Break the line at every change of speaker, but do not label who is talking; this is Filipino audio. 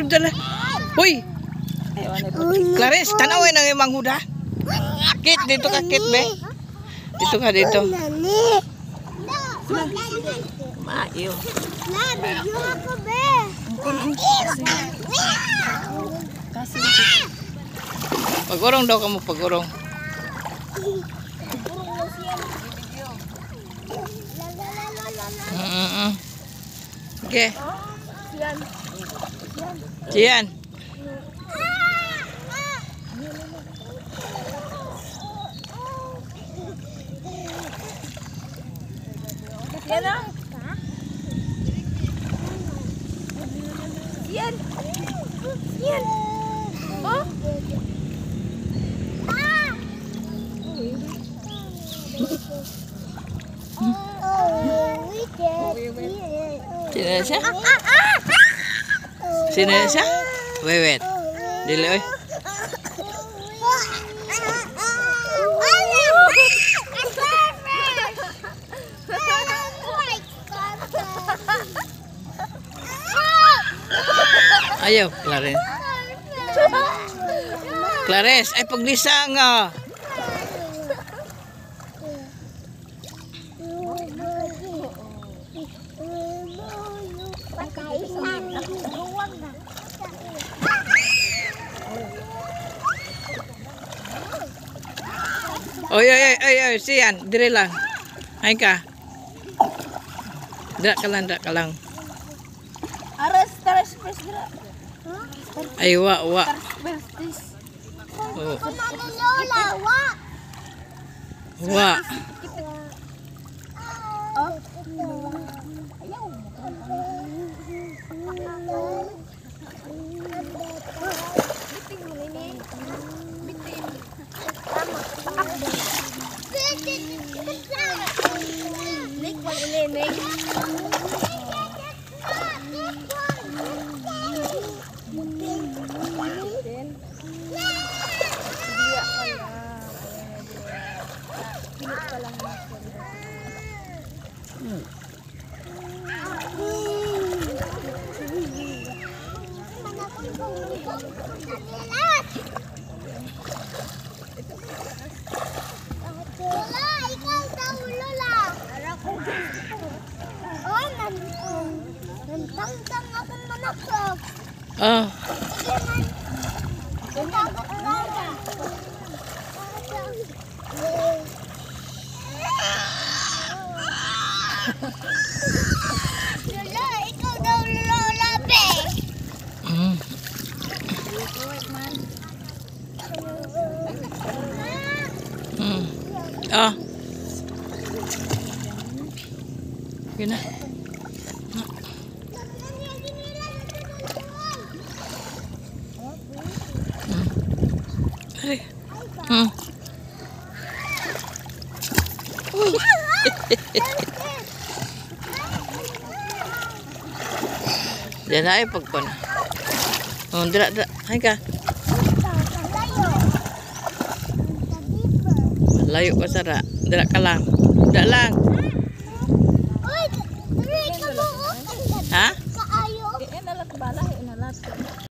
dala. Uy. Clarice, tanawin ang imang huda. Kit, dito ka, Kit, be. Dito ka, dito. Maayo. Pagurong daw kamu, pagurong. Okay. Cian.
Yan. Yan. Oh.
Sino na siya? Sino na siya? Wait. Dili, oy. Ayaw, Clarice. Clarice, ay paglisa nga. Oy, siyan, dire lang. Ay ka. Dra ka lang.
Aras, taras, press dra.
Ay, wa. Oh. Wa.
Nantang akong manaksak.
Oh.
Lola, ikaw daw lola, be.
Ah. Gina. Diyan ay pagpon. Oh, dra. Hay ka. Layo ka sara. Dra ka lang. Dra lang.